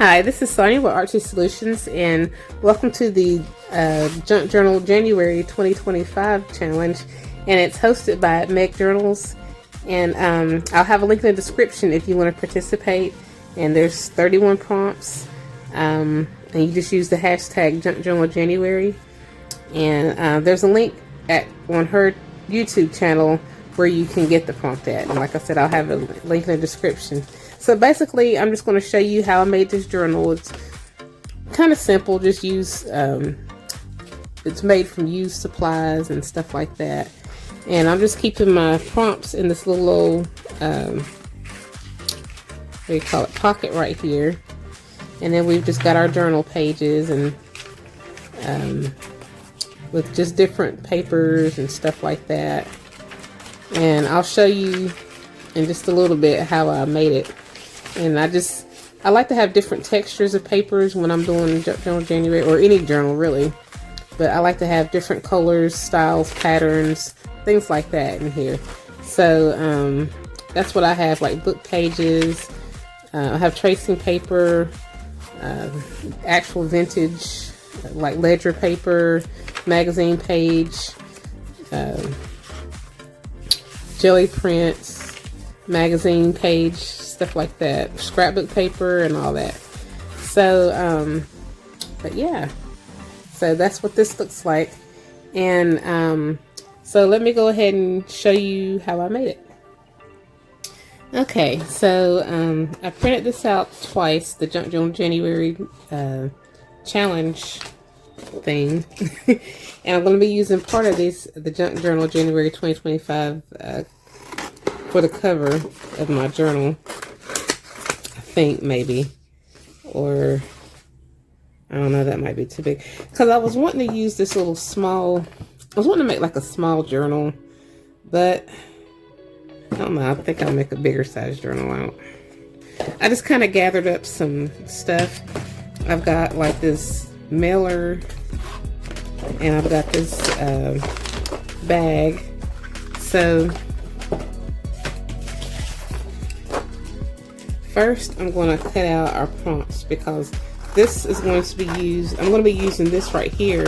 Hi, this is Sonia with Archie Solutions, and welcome to the Junk Journal January 2025 challenge. And it's hosted by Meg Journals. And I'll have a link in the description if you want to participate. And there's 31 prompts, and you just use the hashtag junkjournaljanuary. And there's a link on her YouTube channel where you can get the prompt at. And like I said, I'll have a link in the description. So basically, I'm just going to show you how I made this journal. It's kind of simple. Just use, it's made from used supplies and stuff like that. And I'm just keeping my prompts in this little, what do you call it, pocket right here. And then we've just got our journal pages and with just different papers and stuff like that. And I'll show you in just a little bit how I made it. And I like to have different textures of papers when I'm doing Journal January, or any journal really. But I like to have different colors, styles, patterns, things like that in here. So that's what I have, like book pages. I have tracing paper, actual vintage, like ledger paper, magazine page, jelly prints, magazine page, stuff like that, scrapbook paper and all that. So but yeah, so that's what this looks like. And so let me go ahead and show you how I made it. Okay, so I printed this out twice, the Junk Journal January challenge thing. And I'm going to be using part of this, the Junk Journal January 2025 for the cover of my journal, I think, maybe. Or I don't know, that might be too big, because I was wanting to use this little small, I was wanting to make like a small journal, but I don't know, I think I'll make a bigger size journal. I just kind of gathered up some stuff. I've got like this mailer, and I've got this bag. So first I'm going to cut out our prompts, because this is going to be used, I'm going to be using this right here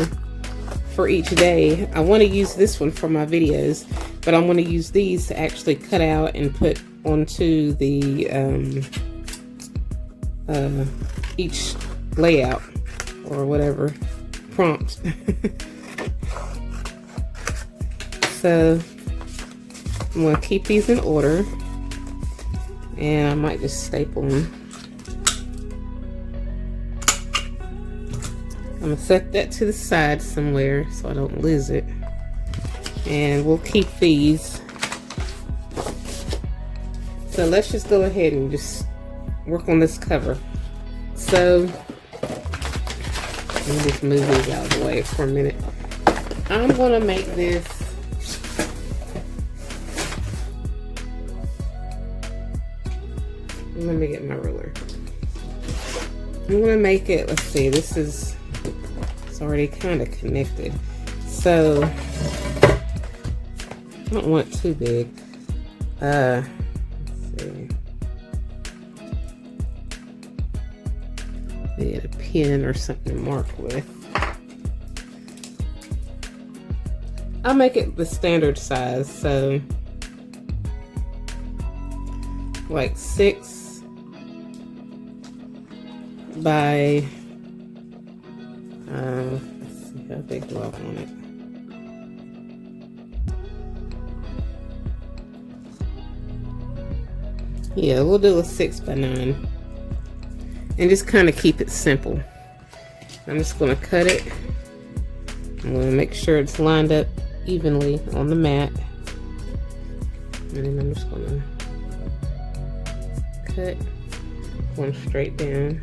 for each day. I want to use this one for my videos, but I'm going to use these to actually cut out and put onto the each layout or whatever prompt. So I'm going to keep these in order, and I might just staple them. I'm going to set that to the side somewhere so I don't lose it. And we'll keep these. So let's just go ahead and just work on this cover. So let me just move these out of the way for a minute. I'm going to make this let me get my ruler. I'm going to make it, let's see, this is, it's already kind of connected. So I don't want it too big. Let's see. Need a pen or something to mark with. I'll make it the standard size, so like 6 by let's see, how big do I want it? Yeah, we'll do a 6 by 9 and just kind of keep it simple. I'm just going to cut it. I'm going to make sure it's lined up evenly on the mat, and then I'm just going to cut one straight down.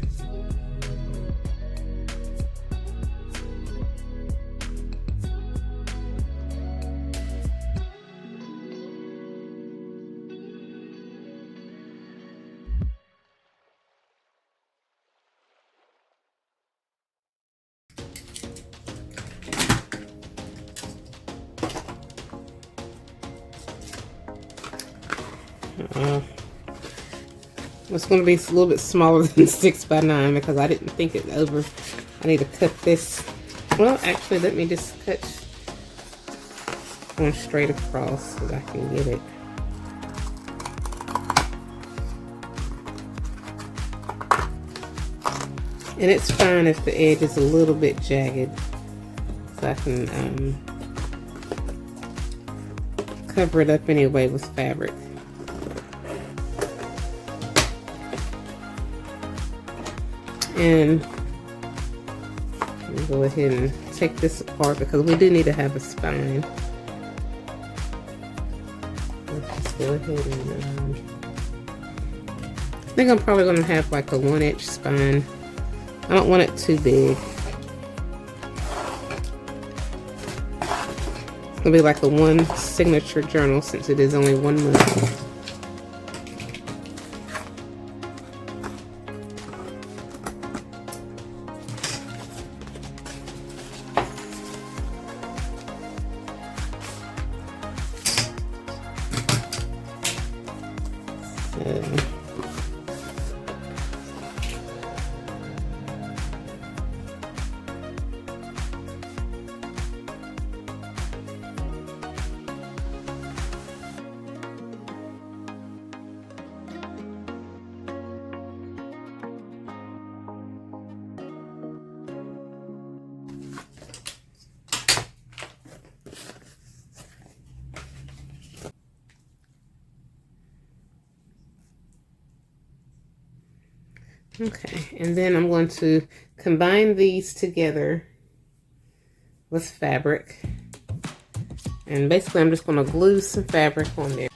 It's going to be a little bit smaller than 6 by 9 because I didn't think it over. I need to cut this. Well, actually, let me just cut one straight across so I can get it. And it's fine if the edge is a little bit jagged, so I can cover it up anyway with fabric. And we'll go ahead and take this apart because we do need to have a spine. Let's just go ahead and I think I'm probably going to have like a 1-inch spine. I don't want it too big. It's going to be like a 1 signature journal since it is only 1 month. Okay, and then I'm going to combine these together with fabric. And basically I'm just going to glue some fabric on there.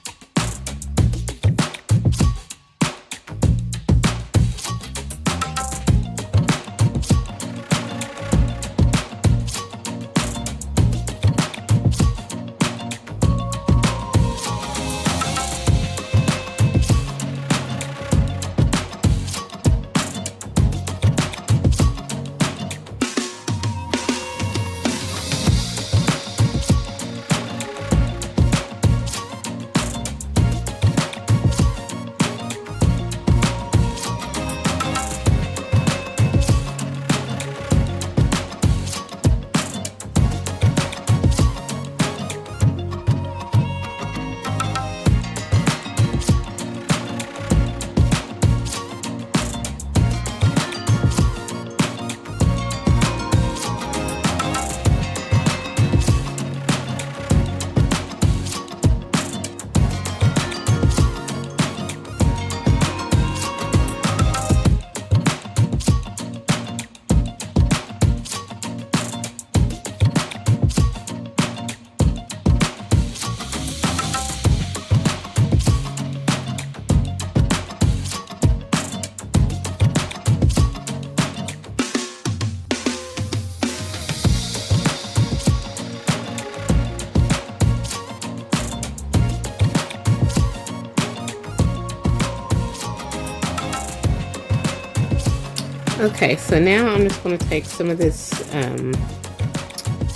Okay, so now I'm just going to take some of this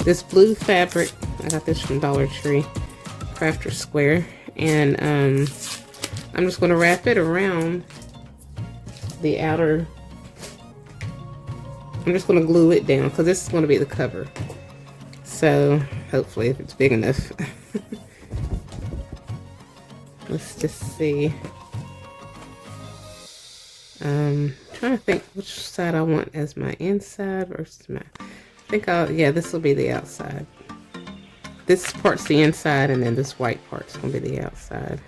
this blue fabric. I got this from Dollar Tree, Crafter Square, and I'm just going to wrap it around the outer. I'm just going to glue it down because this is going to be the cover. So hopefully, if it's big enough. Let's just see. Trying to think which side I want as my inside versus my. I think yeah, this will be the outside. This part's the inside, and then this white part's gonna be the outside.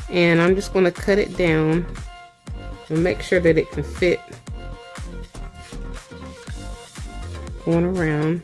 And I'm just gonna cut it down and make sure that it can fit going around.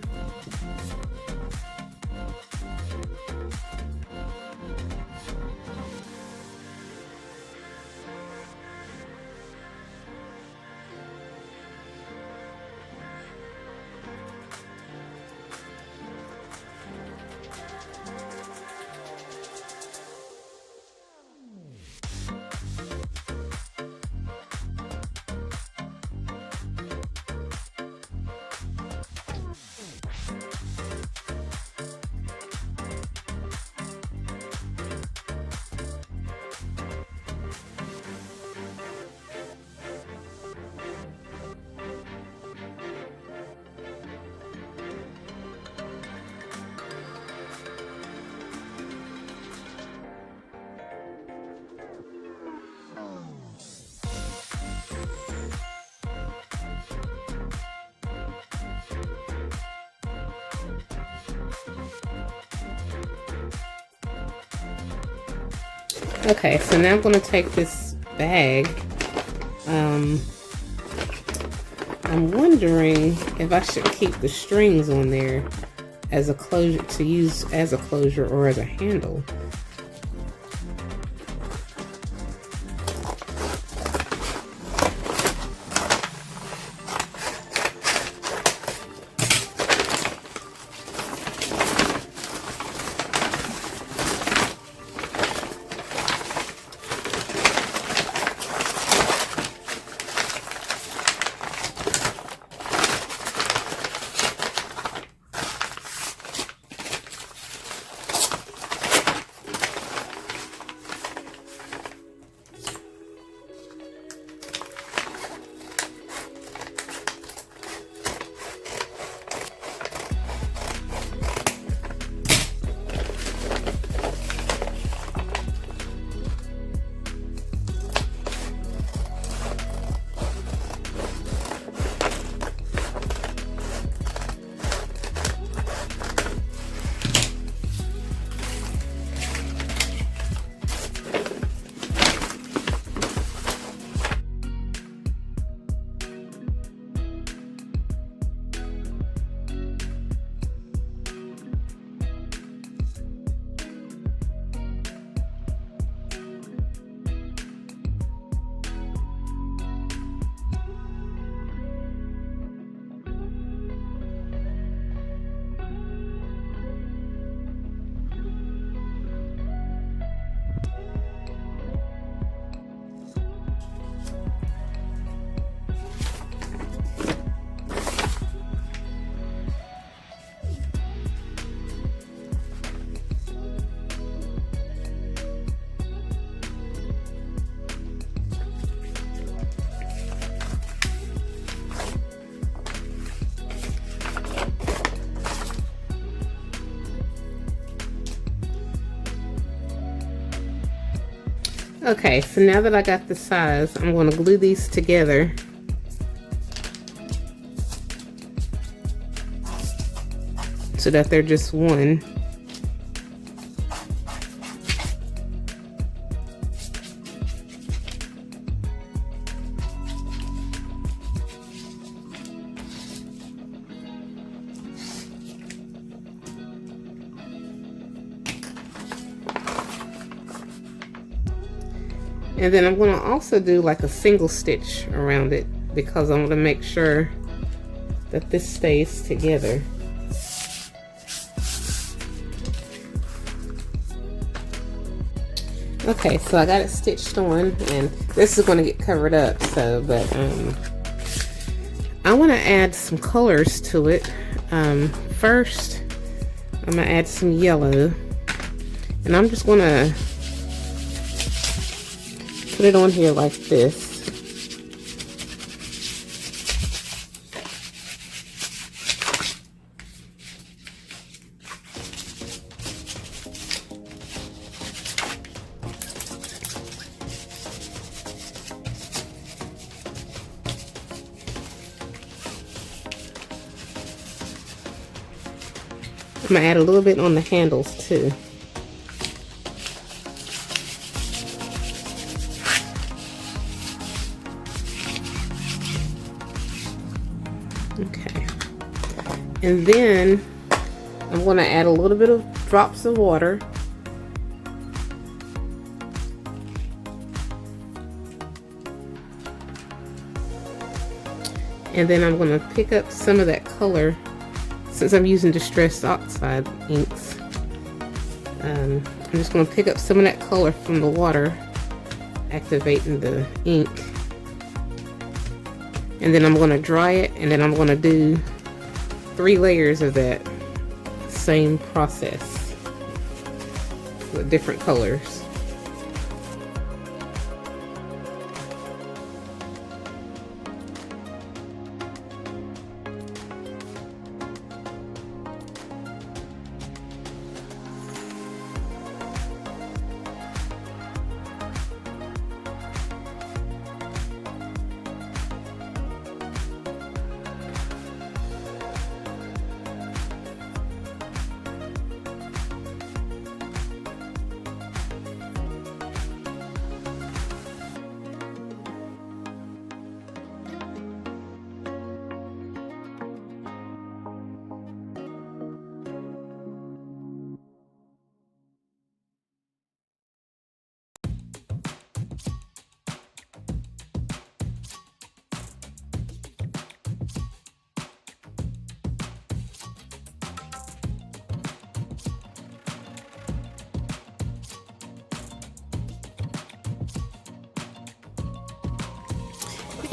Okay, so now I'm going to take this bag. I'm wondering if I should keep the strings on there as a closure, to use as a closure or as a handle. Okay, so now that I got the size, I'm going to glue these together. So that they're just one. And then I'm going to also do like a single stitch around it because I want to make sure that this stays together. Okay, so I got it stitched on, and this is going to get covered up, so, but I want to add some colors to it. First, I'm going to add some yellow, and I'm just going to put it on here like this. I'm going to add a little bit on the handles too. Okay. And then I'm going to add a little bit of drops of water. And then I'm going to pick up some of that color. Since I'm using Distress Oxide inks, I'm just going to pick up some of that color from the water, activating the ink. And then I'm going to dry it, and then I'm going to do 3 layers of that same process with different colors.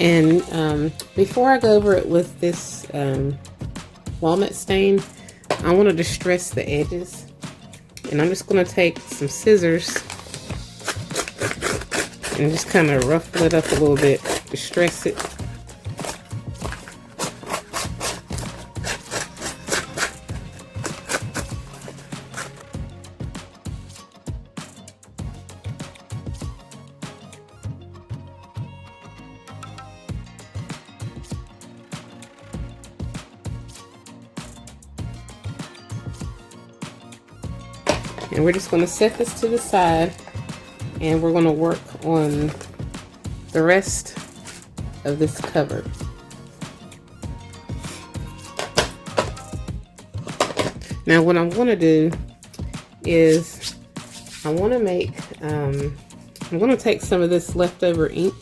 And before I go over it with this walnut stain, I want to distress the edges. And I'm just going to take some scissors and just kind of ruffle it up a little bit, distress it. And we're just going to set this to the side, and we're going to work on the rest of this cover. Now what I'm going to do is I want to make, I'm going to take some of this leftover ink,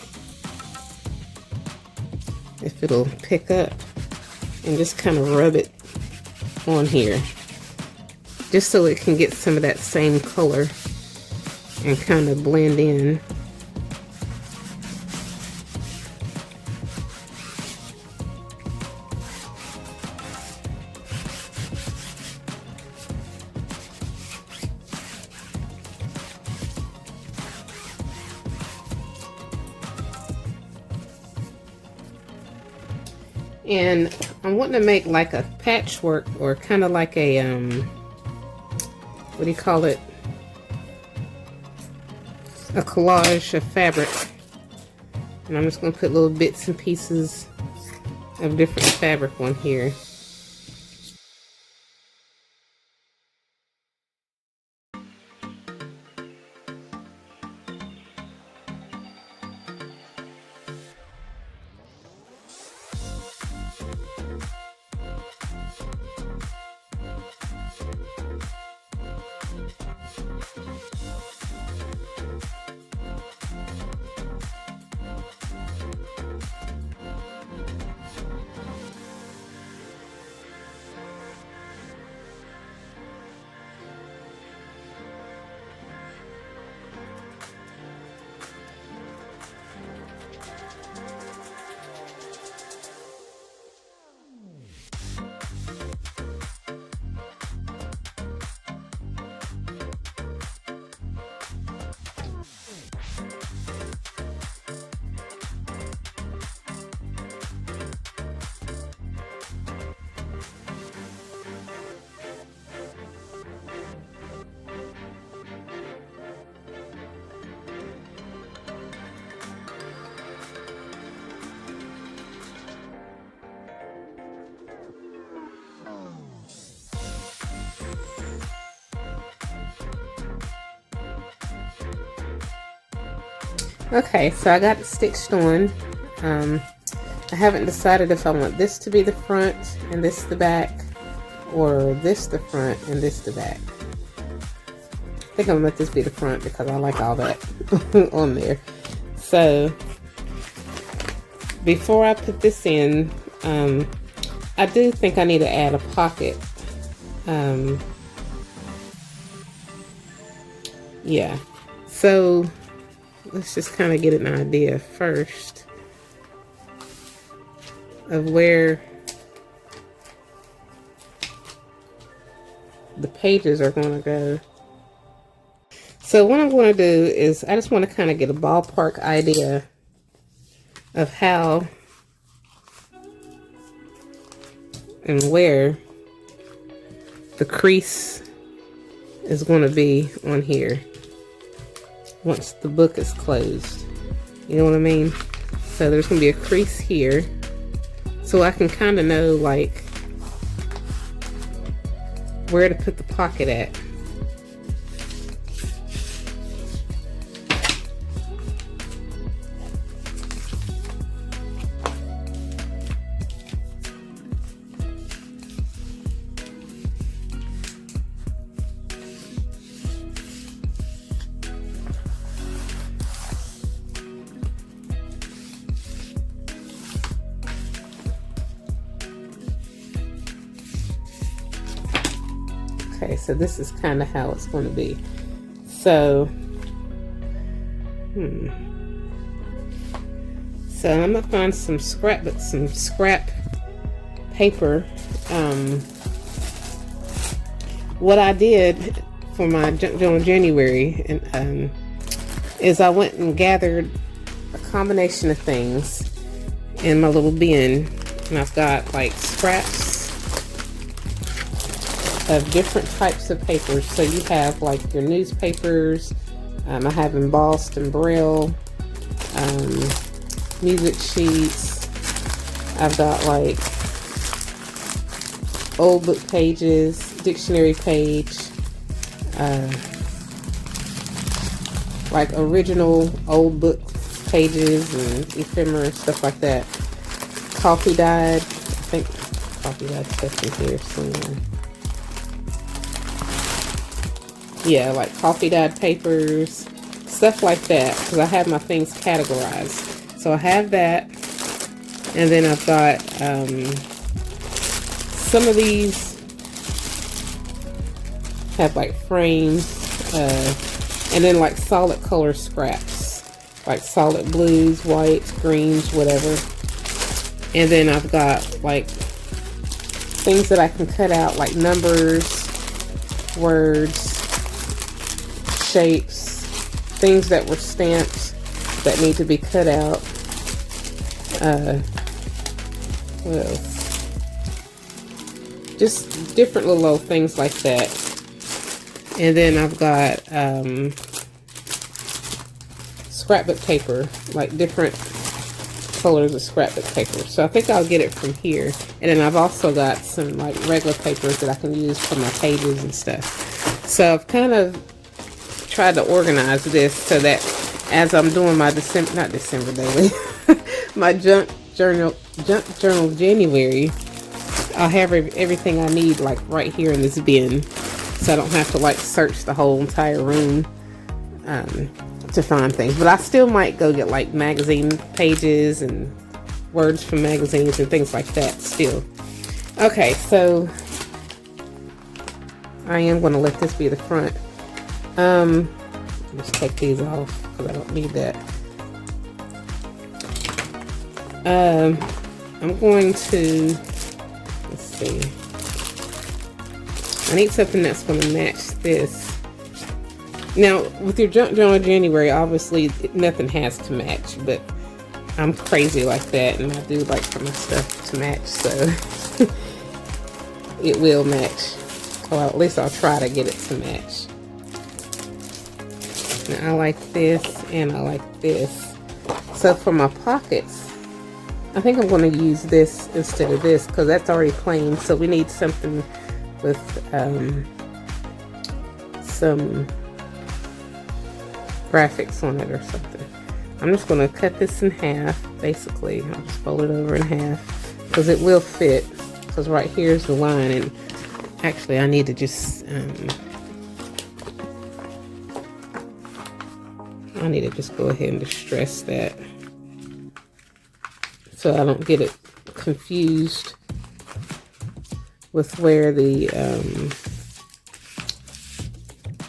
if it'll pick up, and just kind of rub it on here, just so it can get some of that same color and kind of blend in. And I'm wanting to make like a patchwork, or kind of like a what do you call it? A collage of fabric. And I'm just going to put little bits and pieces of different fabric on here. Okay, so I got it stitched on. I haven't decided if I want this to be the front and this the back, or this the front and this the back. I think I'm gonna let this be the front because I like all that on there. So before I put this in, I do think I need to add a pocket. Yeah, so let's just kind of get an idea first of where the pages are going to go. So what I'm going to do is I just want to kind of get a ballpark idea of how and where the crease is going to be on here once the book is closed. You know what I mean? So there's going to be a crease here, so I can kind of know like where to put the pocket at. Okay, so this is kind of how it's going to be. So, So I'm gonna find some scrap paper. What I did for my Junk Journal January is I went and gathered a combination of things in my little bin, and I've got like scraps of different types of papers. So you have like your newspapers, I have embossed and braille, music sheets. I've got like old book pages, dictionary page, like original old book pages and ephemera, stuff like that. Coffee dyed, I think coffee dyed stuff in here somewhere. Yeah, like coffee dyed papers, stuff like that, because I have my things categorized. So I have that, and then I've got some of these have like frames, and then like solid color scraps, like solid blues, whites, greens, whatever. And then I've got like things that I can cut out, like numbers, words, shapes, things that were stamped that need to be cut out. What else? Just different little old things like that. And then I've got scrapbook paper, like different colors of scrapbook paper. So I think I'll get it from here. And then I've also got some like regular papers that I can use for my pages and stuff. So I've kind of tried to organize this so that as I'm doing my not December daily, my Junk Journal January, I'll have everything I need like right here in this bin, so I don't have to like search the whole entire room to find things. But I still might go get like magazine pages and words from magazines and things like that still. Okay, so I am going to let this be the front. Just take these off because I don't need that. I'm going to, let's see, I need something that's going to match this. Now, with your Junk Journal January, obviously nothing has to match, but I'm crazy like that, and I do like for my stuff to match, so it will match. Well, at least I'll try to get it to match. Now, I like this, and I like this. So for my pockets, I think I'm going to use this instead of this, because that's already plain, so we need something with some graphics on it or something. I'm just going to cut this in half, basically. I'll just fold it over in half, because it will fit, because right here's the line, and actually I need to just go ahead and distress that so I don't get it confused with where the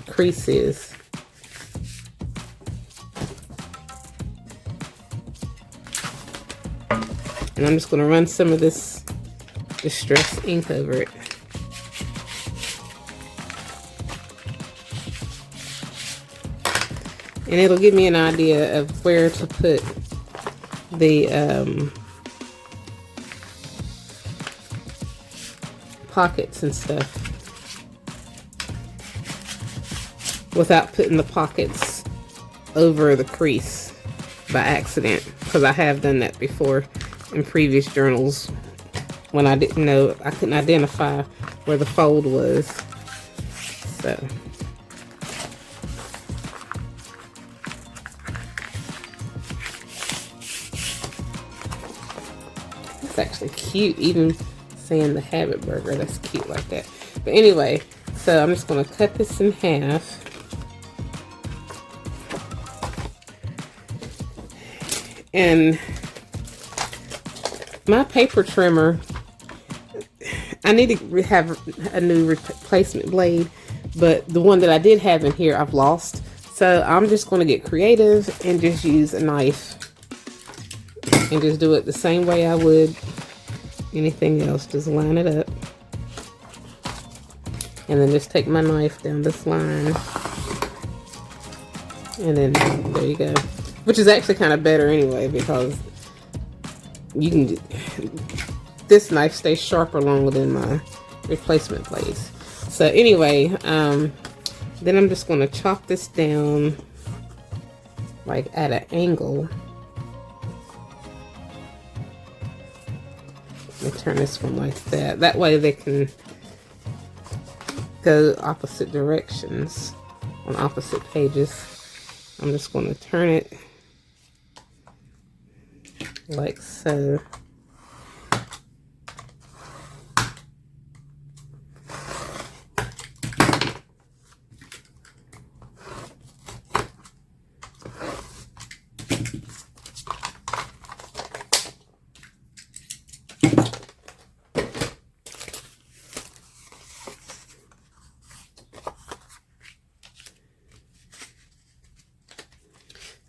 crease is. And I'm just going to run some of this distress ink over it. And it'll give me an idea of where to put the pockets and stuff without putting the pockets over the crease by accident, because I have done that before in previous journals when I didn't know, I couldn't identify where the fold was. So it's actually cute, even saying the Habit Burger, that's cute like that. But anyway, so I'm just going to cut this in half. And my paper trimmer, I need to have a new replacement blade, but the one that I did have in here I've lost. So I'm just going to get creative and just use a knife and just do it the same way I would anything else. Just line it up. And then just take my knife down this line. And then there you go. Which is actually kind of better anyway, because you can, this knife stays sharper longer than my replacement blades. So anyway, then I'm just going to chop this down like at an angle. Let me turn this one like that. That way they can go opposite directions on opposite pages. I'm just going to turn it like so.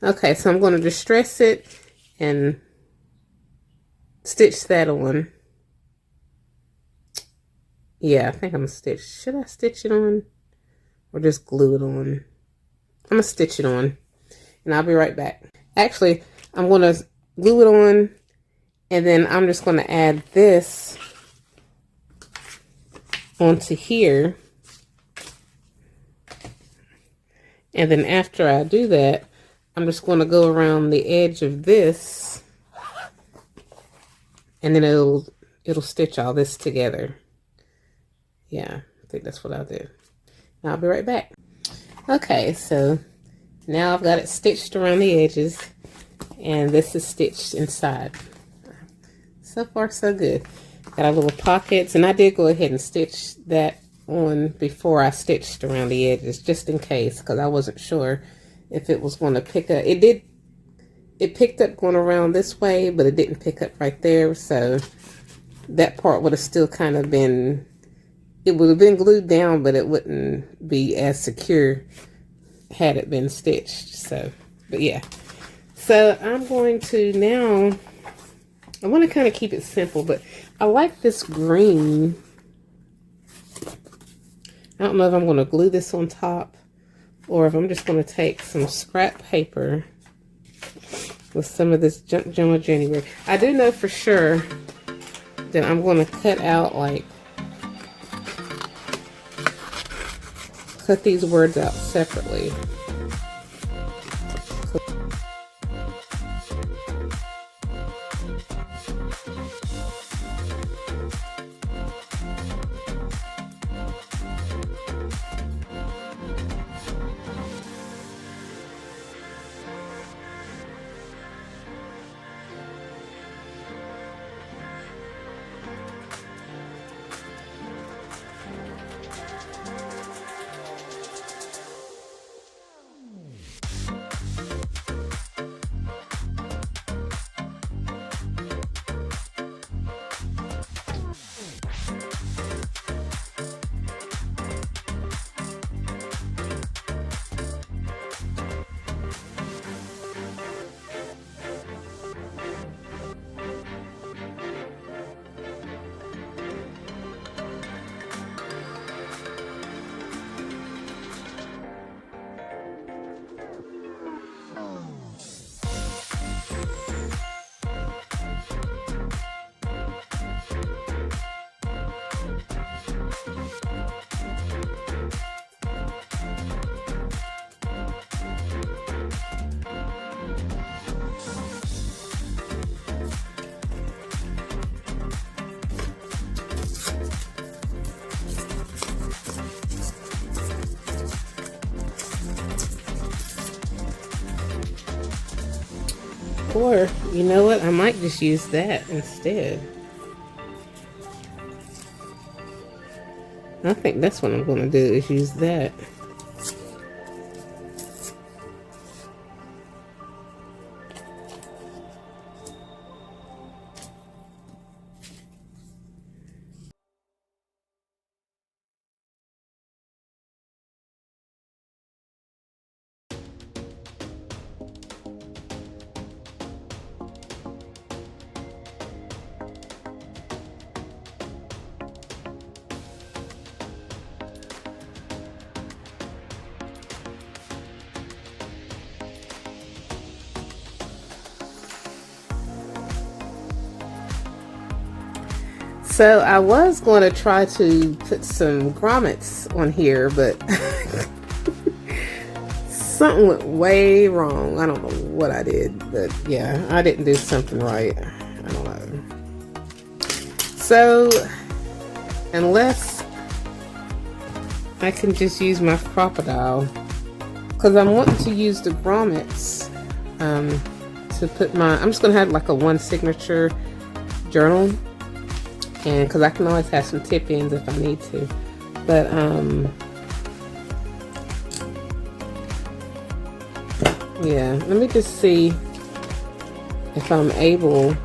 Okay, so I'm going to distress it and stitch that on. Yeah, I think I'm going to stitch. Should I stitch it on or just glue it on? I'm going to stitch it on and I'll be right back. Actually, I'm going to glue it on and then I'm just going to add this onto here. And then after I do that, I'm just going to go around the edge of this and then it'll stitch all this together. Yeah, I think that's what I'll do. I'll be right back. Okay, so now I've got it stitched around the edges and this is stitched inside. So far so good. Got our little pockets, and I did go ahead and stitch that on before I stitched around the edges, just in case, because I wasn't sure if it was going to pick up. It picked up going around this way, but it didn't pick up right there, so that part would have still kind of been, it would have been glued down, but it wouldn't be as secure had it been stitched. So, but yeah. So I'm going to now, I want to kind of keep it simple, but I like this green. I don't know if I'm going to glue this on top or if I'm just going to take some scrap paper with some of this Junk Journal January. I do know for sure that I'm going to cut out, like, cut these words out separately. Or, you know what, I might just use that instead. I think that's what I'm going to do, is use that. So I was going to try to put some grommets on here, but something went way wrong. I don't know what I did, but yeah, I didn't do something right. I don't know. So unless I can just use my crocodile, because I'm wanting to use the grommets to put my, I'm just going to have like a one signature journal, and because I can always have some tip ins if I need to, but yeah, let me just see if I'm able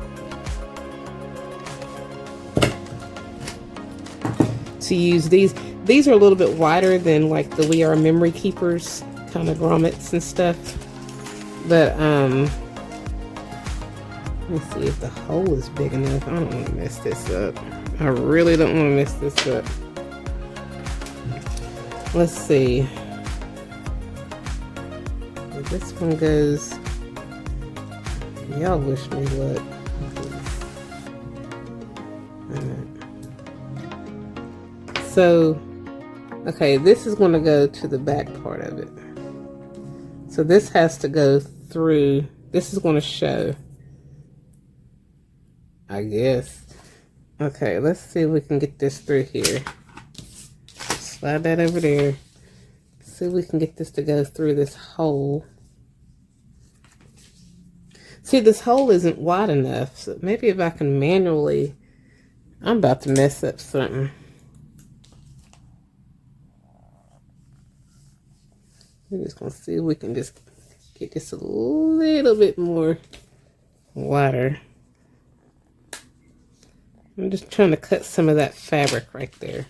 to use these. These are a little bit wider than like the We Are Memory Keepers kind of grommets and stuff, but let me see if the hole is big enough. I don't want to mess this up. I really don't want to mess this up. Let's see. If this one goes, y'all wish me luck. So, okay, this is going to go to the back part of it. So this has to go through, this is going to show, I guess. Okay, let's see if we can get this through here. Slide that over there. See if we can get this to go through this hole. See, this hole isn't wide enough, so maybe if I can manually, I'm about to mess up something. We're just gonna see if we can just get this a little bit more wider. I'm just trying to cut some of that fabric right there.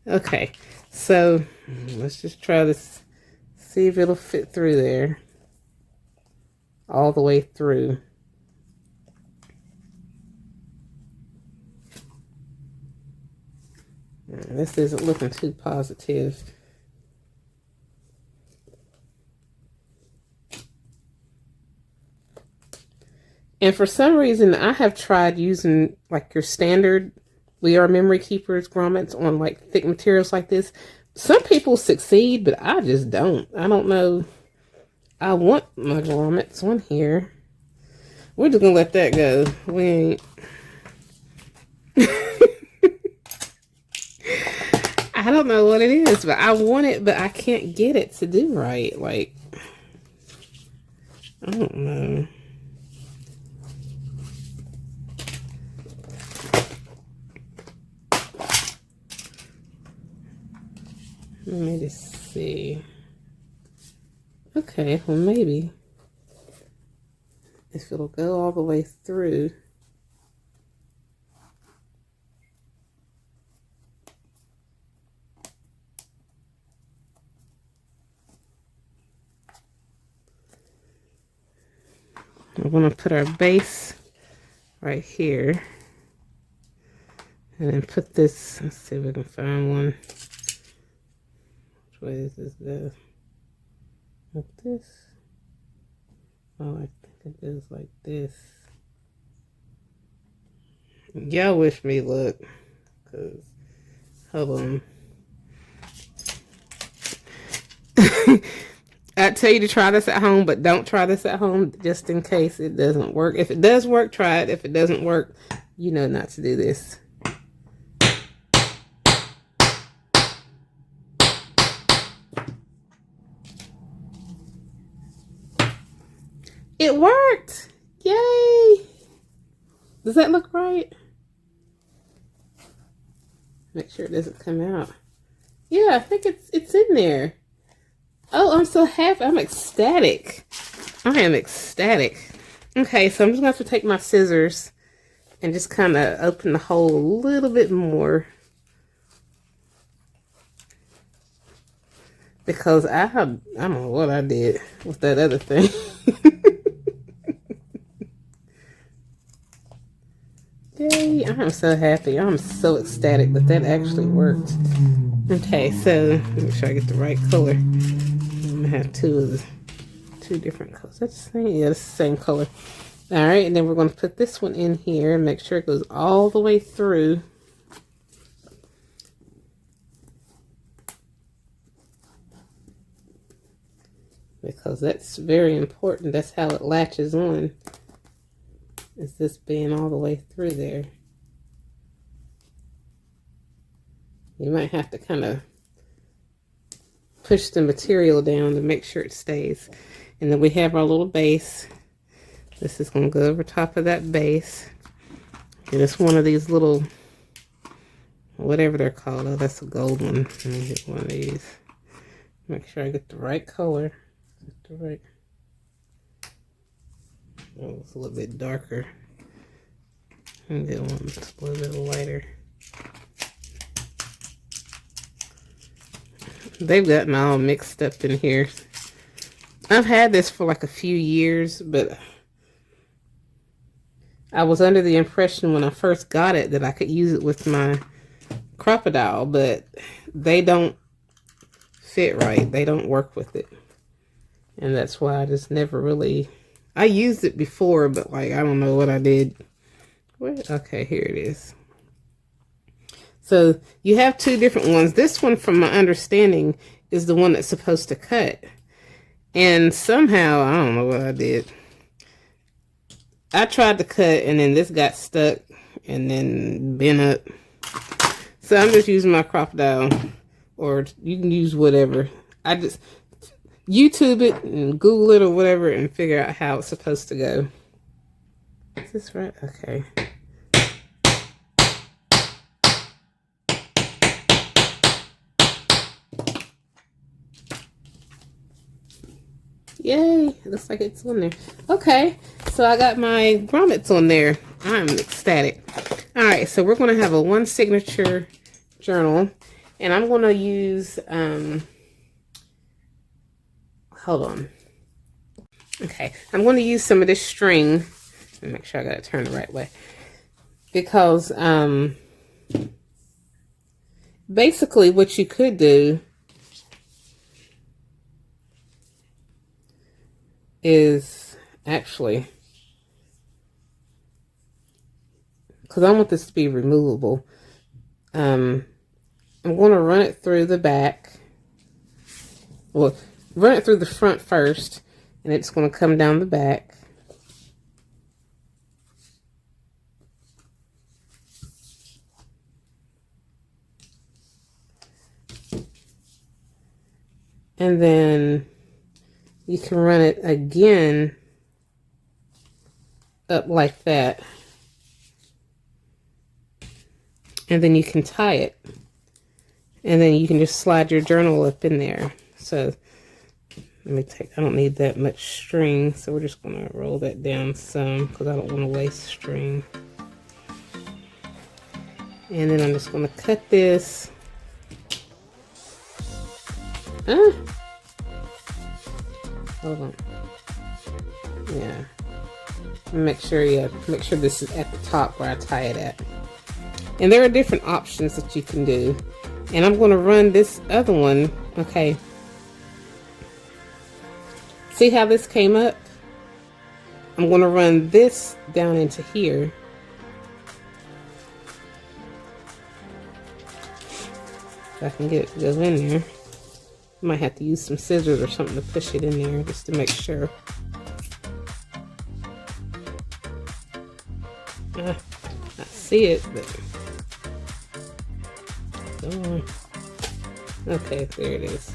Okay, so let's just try this, see if it'll fit through there, all the way through. This isn't looking too positive. And for some reason, I have tried using like your standard We Are Memory Keepers grommets on like thick materials like this. Some people succeed, but I just don't. I don't know. I want my grommets on here. We're just gonna let that go. We ain't. I don't know what it is, but I want it, but I can't get it to do right. Like, I don't know. Let me just see. Okay, well maybe if it'll go all the way through. We're going to put our base right here. And then put this, let's see if we can find one. Which way does this go? Like this? Oh, I think it goes like this. Y'all wish me luck. Cause, hold on. I tell you to try this at home, but don't try this at home just in case it doesn't work. If it does work, try it. If it doesn't work, you know not to do this. It worked! Yay! Does that look right? Make sure it doesn't come out. Yeah, I think it's in there. Oh, I'm so happy. I'm ecstatic. I am ecstatic. Okay, so I'm just going to have to take my scissors and just kind of open the hole a little bit more. Because I don't know what I did with that other thing. Yay, I'm so happy. I'm so ecstatic that that actually worked. Okay, so make sure I get the right color. I'm gonna have two different colors. That's the same, yeah, it's the same color. All right, and then we're going to put this one in here and make sure it goes all the way through. Because that's very important. That's how it latches on. Is this being all the way through there. You might have to kind of push the material down to make sure it stays. And then we have our little base. This is going to go over top of that base. And it's one of these little, whatever they're called. Oh, that's a gold one. Let me get one of these. Make sure I get the right color. Get the right. Oh, it's a little bit darker. And get one that's a little bit lighter. They've gotten all mixed up in here. I've had this for like a few years, but I was under the impression when I first got it that I could use it with my crocodile, but they don't fit right. They don't work with it. And that's why I just never really... I used it before, but like, I don't know what I did. Okay, here it is. So you have two different ones. This one, from my understanding, is the one that's supposed to cut. And somehow, I don't know what I did. I tried to cut, and then this got stuck, and then bent up. So I'm just using my crocodile, or you can use whatever. I just YouTube it and Google it or whatever and figure out how it's supposed to go. Is this right? Okay. Yay, looks like it's on there. Okay, so I got my grommets on there. I'm ecstatic. All right, so we're going to have a one signature journal, and I'm going to use, hold on. Okay, I'm going to use some of this string. Let me make sure I got it turned the right way. Because basically what you could do is actually, because I want this to be removable, I'm going to run it through the back. Well, run it through the front first, and it's going to come down the back. And then you can run it again up like that. And then you can tie it. And then you can just slide your journal up in there. So let me take, I don't need that much string, so we're just going to roll that down some because I don't want to waste string. And then I'm just going to cut this. Hold on. Yeah. Make sure this is at the top where I tie it at. And there are different options that you can do. And I'm going to run this other one. Okay. See how this came up? I'm going to run this down into here. If I can get it to go in there. I might have to use some scissors or something to push it in there just to make sure. I see it, but go on. Okay, there it is.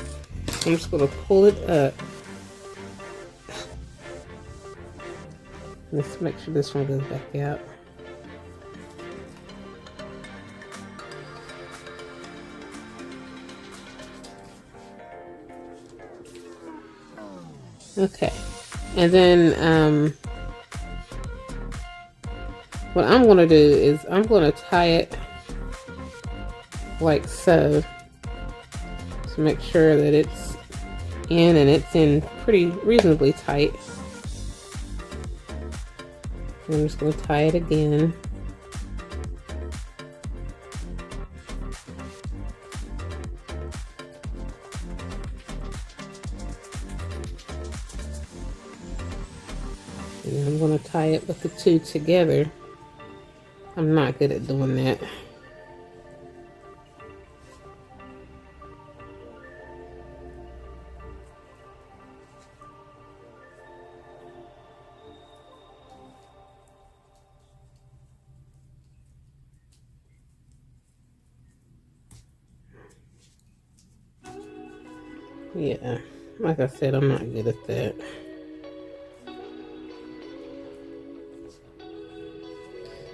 I'm just going to pull it up. Let's make sure this one goes back out. Okay, and then what I'm going to do is I'm going to tie it like so to make sure that it's in, and it's in pretty reasonably tight. I'm just going to tie it again. And And I'm going to tie it with the two together. I'm not good at doing that. Yeah, like I said, I'm not good at that.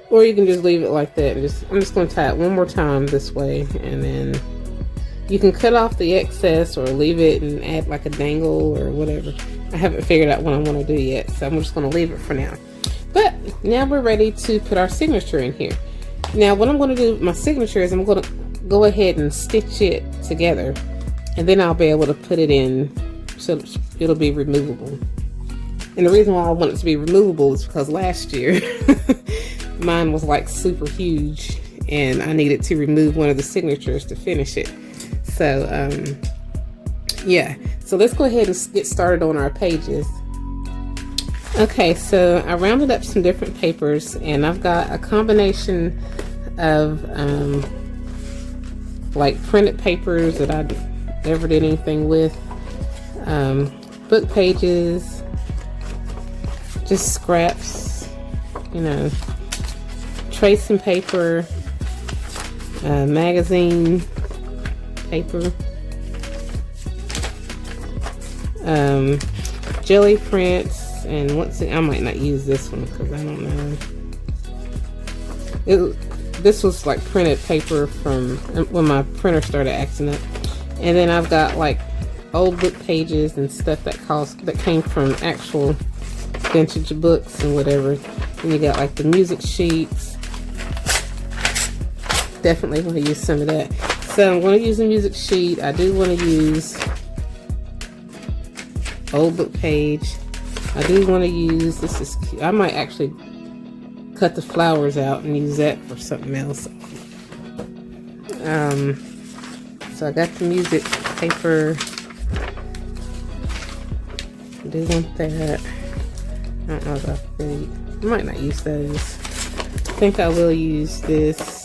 Or you can just leave it like that. I'm just going to tie it one more time this way, and then you can cut off the excess or leave it and add like a dangle or whatever. I haven't figured out what I want to do yet, so I'm just going to leave it for now. But now we're ready to put our signature in here. Now what I'm going to do with my signature is I'm going to go ahead and stitch it together, and then I'll be able to put it in so it'll be removable. And the reason why I want it to be removable is because last year mine was like super huge and I needed to remove one of the signatures to finish it. So yeah, so let's go ahead and get started on our pages. Okay, so I rounded up some different papers, and I've got a combination of like printed papers that I never did anything with, book pages, just scraps, you know, tracing paper, magazine paper, jelly prints, and once I might not use this one because I don't know. This was like printed paper from when my printer started acting up. And then I've got like old book pages and stuff that came from actual vintage books and whatever. And you got like the music sheets. Definitely want to use some of that. So I'm going to use a music sheet. I do want to use old book page. I do want to use, this is cute. I might actually cut the flowers out and use that for something else. So I got the music paper. I do want that. I don't know if I might not use those. I think I will use this.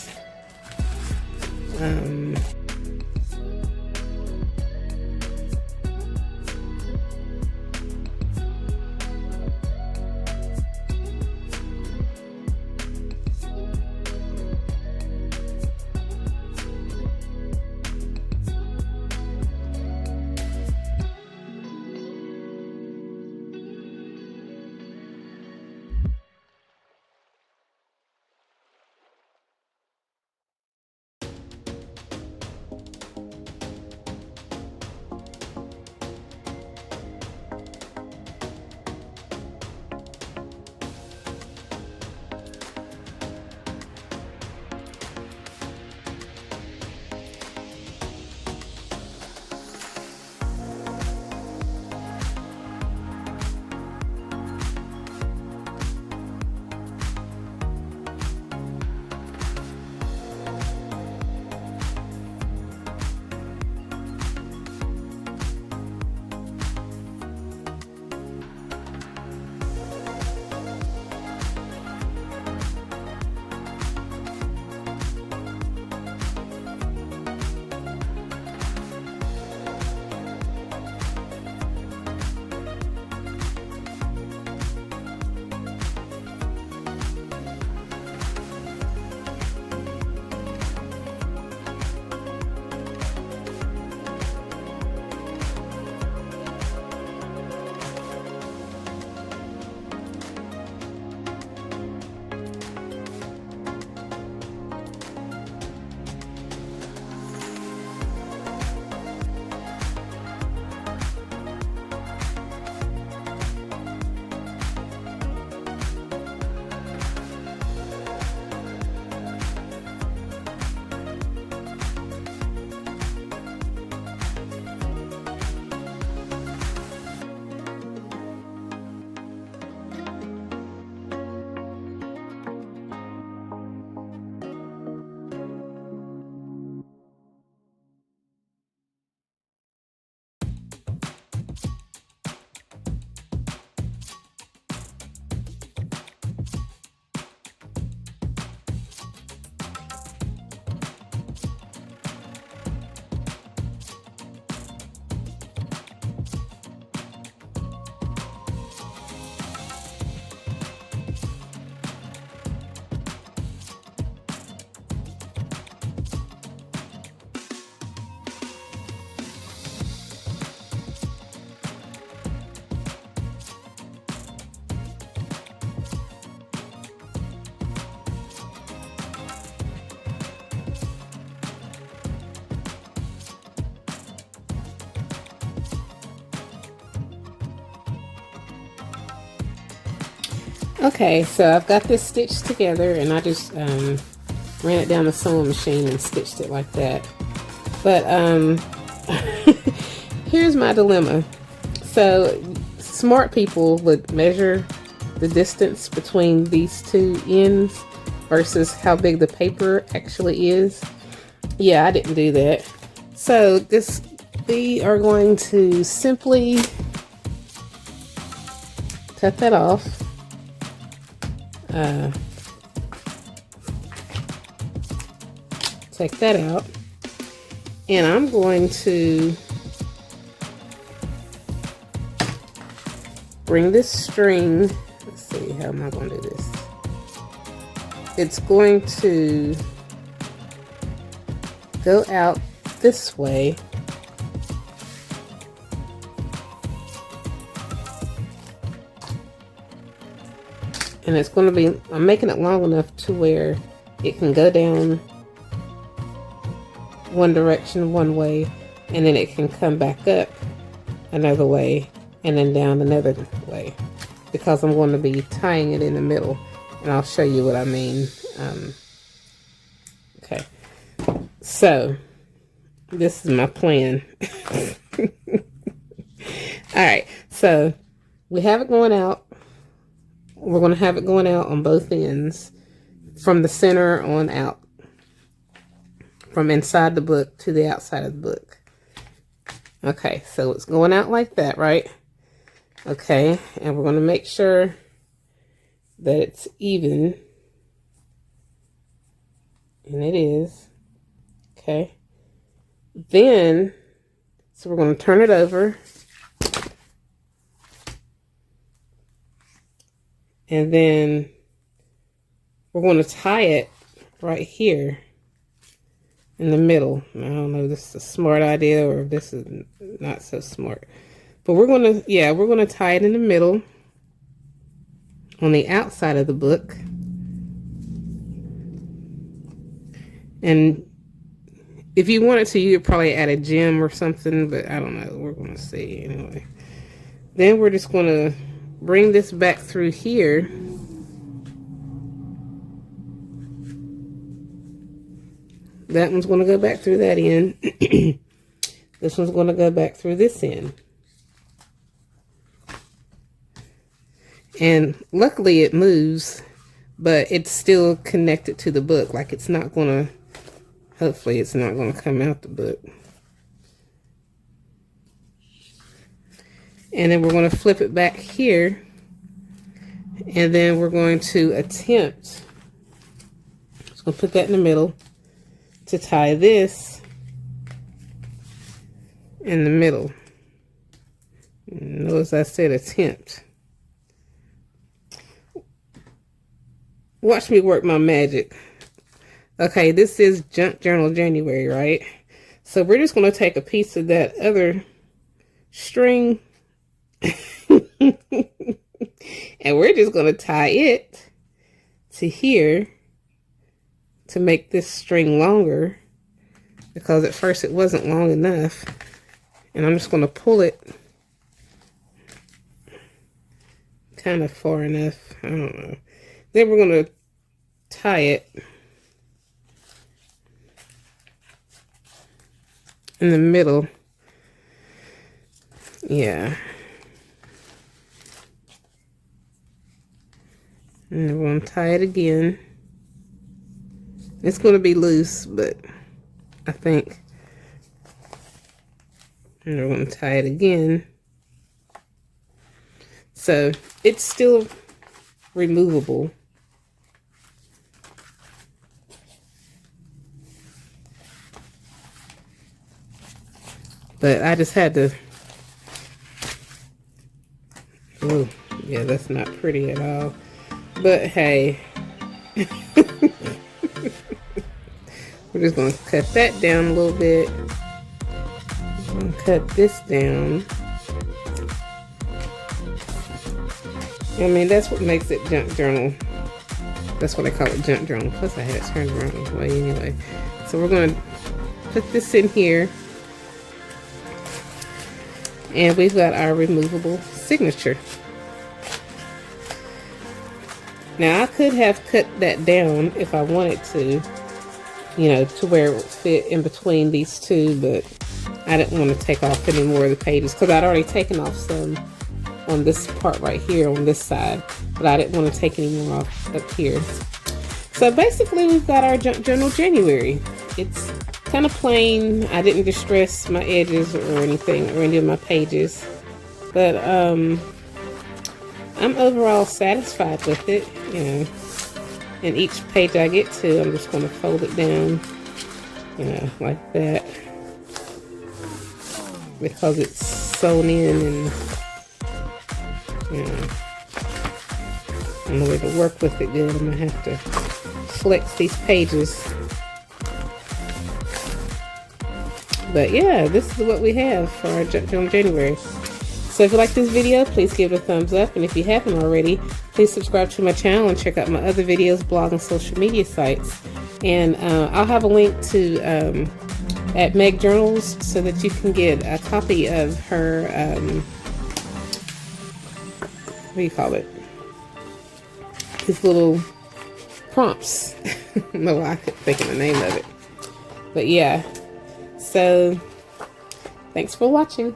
Okay, so I've got this stitched together, and I just ran it down the sewing machine and stitched it like that. But here's my dilemma. So smart people would measure the distance between these two ends versus how big the paper actually is. Yeah, I didn't do that. So we are going to simply cut that off. Take that out, and I'm going to bring this string. Let's see, how am I going to do this? It's going to go out this way. And it's going to be, I'm making it long enough to where it can go down one direction one way, and then it can come back up another way, and then down another way, because I'm going to be tying it in the middle, and I'll show you what I mean. Okay, so this is my plan. Alright, so we have it going out. We're going to have it going out on both ends, from the center on out, from inside the book to the outside of the book. Okay, so it's going out like that, right? Okay, and we're going to make sure that it's even, and it is. Okay, then, so we're going to turn it over. And then we're going to tie it right here in the middle. I don't know if this is a smart idea or if this is not so smart. But we're going to, yeah, we're going to tie it in the middle on the outside of the book. And if you wanted to, you could probably add a gem or something, but I don't know. We're going to see anyway. Then we're just going to bring this back through here. That one's going to go back through that end. This one's going to go back through this end. And luckily it moves, but it's still connected to the book. Like, it's not going to, hopefully it's not going to come out the book. And then we're going to flip it back here, and then we're going to attempt, just going to put that in the middle, to tie this in the middle. Notice I said attempt. Watch me work my magic. Okay, this is Junk Journal January, right? So we're just going to take a piece of that other string and we're just going to tie it to here to make this string longer, because at first it wasn't long enough. And I'm just going to pull it kind of far enough. I don't know. Then we're going to tie it in the middle. Yeah. And we're going to tie it again. It's going to be loose, but I think. And we're going to tie it again. So it's still removable. But I just had to. Oh, yeah, that's not pretty at all. But hey, we're just going to cut that down a little bit. I'm going to cut this down. I mean, that's what makes it junk journal. That's what I call it, junk journal. Plus I had it turned around the way anyway. So we're going to put this in here. And we've got our removable signature. Now I could have cut that down if I wanted to, you know, to where it would fit in between these two, but I didn't want to take off any more of the pages because I'd already taken off some on this part right here on this side, but I didn't want to take any more off up here. So basically we've got our Junk Journal January. It's kind of plain. I didn't distress my edges or anything or any of my pages, but I'm overall satisfied with it, you know. And each page I get to, I'm just going to fold it down, you know, like that, because it's sewn in, and you know, I don't know where to work with it good. I'm gonna have to flex these pages. But yeah, this is what we have for our Junk Journal January. So if you like this video, please give it a thumbs up. And if you haven't already, please subscribe to my channel and check out my other videos, blog, and social media sites. And I'll have a link to at Meg Journals so that you can get a copy of her, what do you call it? These little prompts. No, I couldn't think of the name of it. But yeah, so thanks for watching.